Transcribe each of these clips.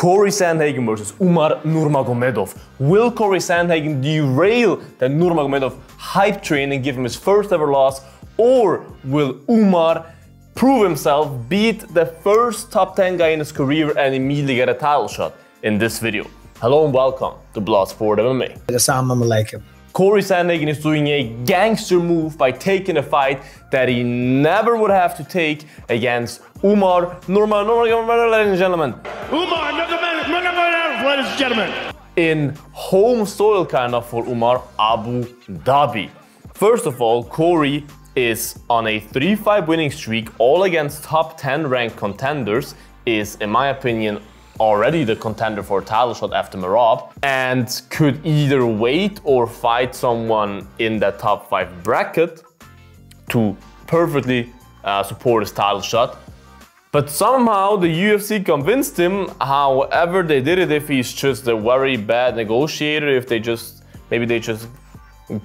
Cory Sandhagen versus Umar Nurmagomedov. Will Cory Sandhagen derail the Nurmagomedov hype train and give him his first ever loss? Or will Umar prove himself, beat the first top 10 guy in his career and immediately get a title shot? In this video. Hello and welcome to Bloodsport MMA. Assalamu alaikum. Cory Sandhagen is doing a gangster move by taking a fight that he never would have to take against Umar Nurmagomedov, ladies and gentlemen. Umar Nurmagomedov, ladies and gentlemen. In home soil kind of for Umar, Abu Dhabi. First of all, Cory is on a 3-5 winning streak, all against top 10 ranked contenders, is, in my opinion, already the contender for a title shot after Merab, and could either wait or fight someone in that top 5 bracket to perfectly support his title shot. But somehow the UFC convinced him, however they did it, if he's just a very bad negotiator, if maybe they just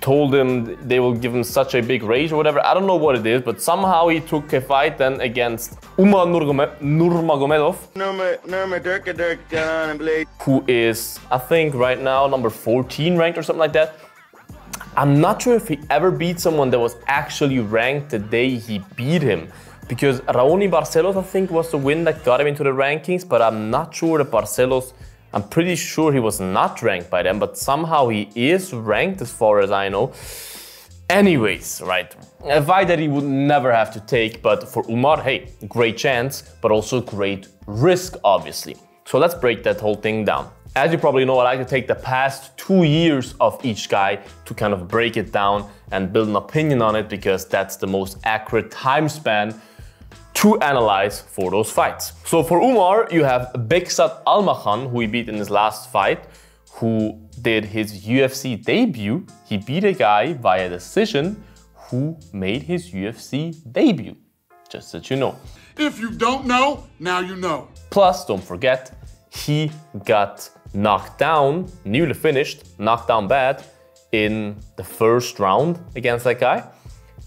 told him they will give him such a big raise or whatever. I don't know what it is, but somehow he took a fight then against Umar Nurmagomedov, who is, I think, right now number 14 ranked or something like that. I'm not sure if he ever beat someone that was actually ranked the day he beat him, because Raoni Barcelos, I think, was the win that got him into the rankings, but I'm not sure that Barcelos, I'm pretty sure he was not ranked by them, but somehow he is ranked as far as I know. Anyways, right, a fight that he would never have to take, but for Umar, hey, great chance, but also great risk, obviously. So let's break that whole thing down. As you probably know, I like to take the past 2 years of each guy to kind of break it down and build an opinion on it, because that's the most accurate time span to analyze for those fights. So for Umar, you have Beksat Almakhan, who he beat in his last fight, who did his UFC debut. He beat a guy via decision who made his UFC debut, just that you know. If you don't know, now you know. Plus, don't forget, he got knocked down, nearly finished, knocked down bad in the first round against that guy.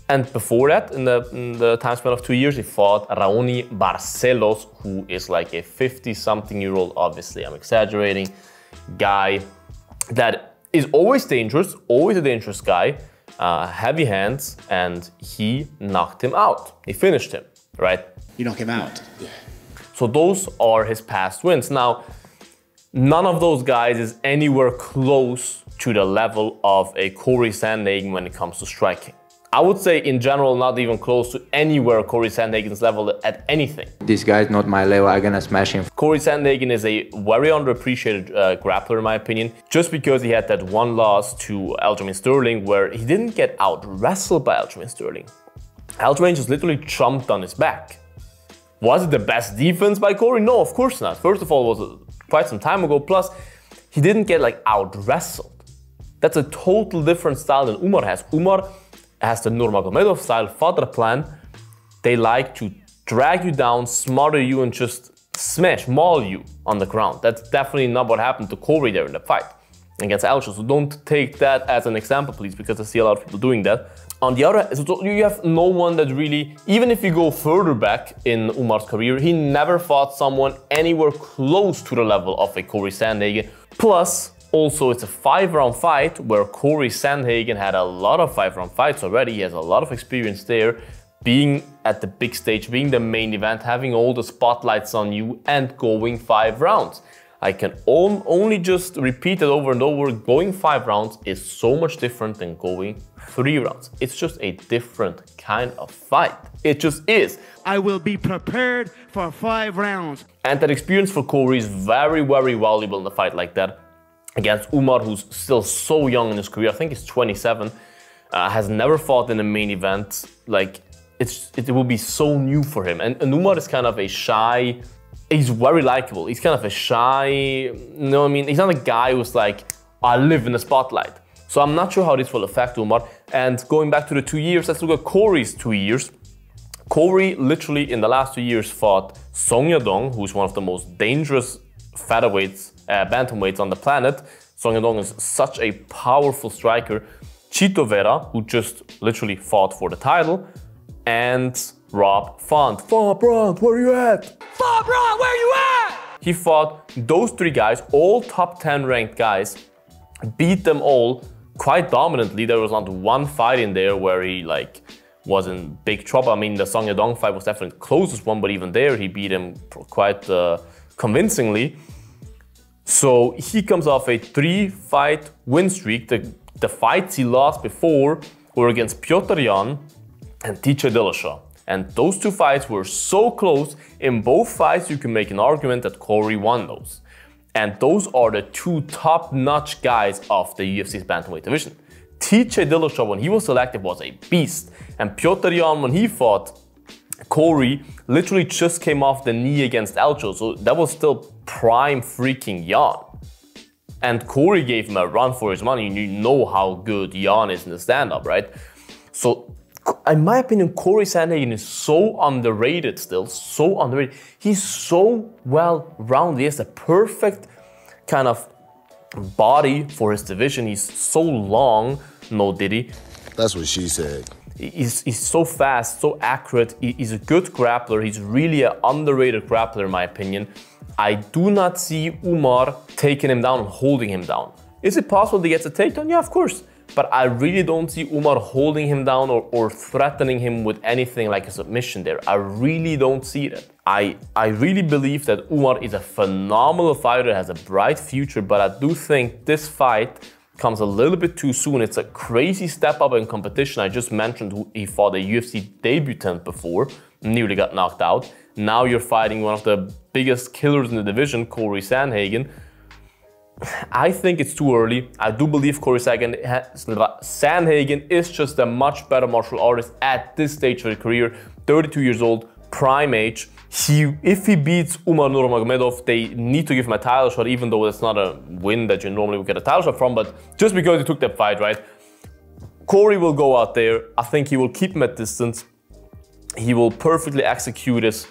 And before that, in the time span of 2 years, he fought Raoni Barcelos, who is like a 50-something-year-old, obviously I'm exaggerating, guy that is always dangerous, always a dangerous guy, heavy hands, and he knocked him out. He finished him, right? You knock him out. Yeah. So those are his past wins. Now, none of those guys is anywhere close to the level of a Cory Sandhagen when it comes to striking. I would say in general, not even close to anywhere Cory Sandhagen's level at anything. This guy's not my level, I'm gonna smash him. Cory Sandhagen is a very underappreciated grappler in my opinion, just because he had that one loss to Aljamain Sterling where he didn't get out-wrestled by Aljamain Sterling. Aljamain just literally jumped on his back. Was it the best defense by Cory? No, of course not. First of all, it was quite some time ago, plus he didn't get like out-wrestled. That's a total different style than Umar has. Umar has the Nurmagomedov style fodder plan. They like to drag you down, smother you, and just smash, maul you on the ground. That's definitely not what happened to Cory there in the fight against Aljo. So don't take that as an example, please, because I see a lot of people doing that. On the other hand, so you have no one that really, even if you go further back in Umar's career, he never fought someone anywhere close to the level of a Cory Sandhagen. Plus, also, it's a 5-round fight where Cory Sandhagen had a lot of 5-round fights already. He has a lot of experience there, being at the big stage, being the main event, having all the spotlights on you and going 5 rounds. I can only just repeat it over and over. Going 5 rounds is so much different than going 3 rounds. It's just a different kind of fight. It just is. I will be prepared for 5 rounds. And that experience for Cory is very, very valuable in a fight like that. Against Umar, who's still so young in his career, I think he's 27, has never fought in a main event. Like, it will be so new for him. And Umar is kind of a shy, he's very likable. He's kind of a shy, you know what I mean? He's not a guy who's like, I live in the spotlight. So I'm not sure how this will affect Umar. And going back to the 2 years, let's look at Cory's 2 years. Cory literally in the last 2 years fought Song Yadong, who's one of the most dangerous featherweights, bantamweights on the planet. Song Yadong is such a powerful striker. Chito Vera, who just literally fought for the title, and Rob Font. Rob, where are you at? Bob, where you at? He fought those 3 guys, all top 10 ranked guys, beat them all quite dominantly. There was not one fight in there where he like was in big trouble. I mean, the Song Yadong fight was definitely the closest one, but even there he beat him quite convincingly. So he comes off a 3-fight win streak. The fights he lost before were against Piotr Jan and TJ Dillashaw. And those 2 fights were so close. In both fights, you can make an argument that Cory won those. And those are the 2 top-notch guys of the UFC's Bantamweight Division. TJ Dillashaw, when he was selected, was a beast. And Piotr Jan, when he fought Cory, literally just came off the knee against Elcho. So that was still prime freaking Jan. And Cory gave him a run for his money. You know how good Jan is in the stand-up, right? So, in my opinion, Cory Sandhagen is so underrated still, so underrated. He's so well-rounded. He has the perfect kind of body for his division. He's so long, no Diddy. That's what she said. He's so fast, so accurate. He's a good grappler. He's really an underrated grappler, in my opinion. I do not see Umar taking him down and holding him down. Is it possible he gets a takedown? Yeah, of course. But I really don't see Umar holding him down or threatening him with anything like a submission there. I really don't see that. I really believe that Umar is a phenomenal fighter, has a bright future, but I do think this fight comes a little bit too soon. It's a crazy step up in competition. I just mentioned he fought a UFC debutant before, nearly got knocked out. Now you're fighting one of the biggest killers in the division, Cory Sandhagen. I think it's too early. I do believe Cory Sandhagen is just a much better martial artist at this stage of his career. 32 years old, prime age. If he beats Umar Nurmagomedov, they need to give him a title shot, even though it's not a win that you normally would get a title shot from, but just because he took that fight, right? Cory will go out there. I think he will keep him at distance. He will perfectly execute his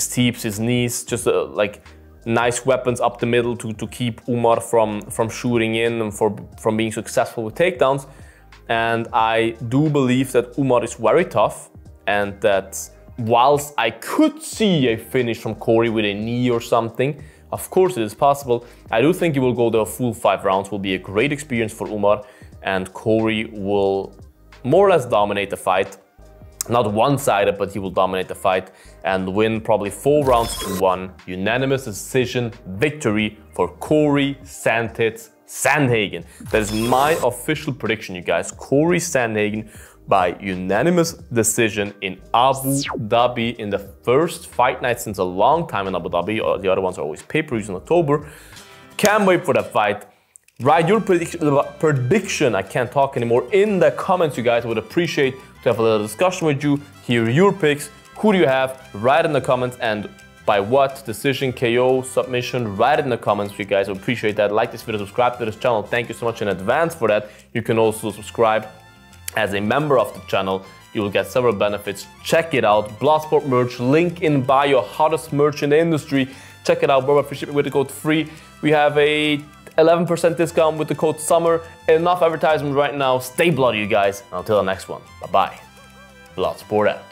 teeps, his knees, just like nice weapons up the middle to keep Umar from shooting in and from being successful with takedowns. And I do believe that Umar is very tough, and that whilst I could see a finish from Cory with a knee or something, of course it is possible, I do think he will go the full 5 rounds. Will be a great experience for Umar, and Cory will more or less dominate the fight. Not one-sided, but he will dominate the fight and win probably 4 rounds to 1. Unanimous decision victory for Cory Sandhagen. That is my official prediction, you guys. Cory Sandhagen by unanimous decision in Abu Dhabi in the first fight night since a long time in Abu Dhabi. The other ones are always pay-per-views in October. Can't wait for that fight. Write your prediction, I can't talk anymore, in the comments, you guys. I would appreciate to have a little discussion with you, hear your picks. Who do you have? Write in the comments, and by what decision, KO, submission, write it in the comments, you guys. I would appreciate that. Like this video, subscribe to this channel. Thank you so much in advance for that. You can also subscribe as a member of the channel. You will get several benefits. Check it out. Bloodsport merch, link in bio, hottest merch in the industry. Check it out. Free shipping with the code FREE. We have a 11% discount with the code SUMMER. Enough advertisement right now. Stay bloody, you guys. Until the next one. Bye-bye. Bloodsport out.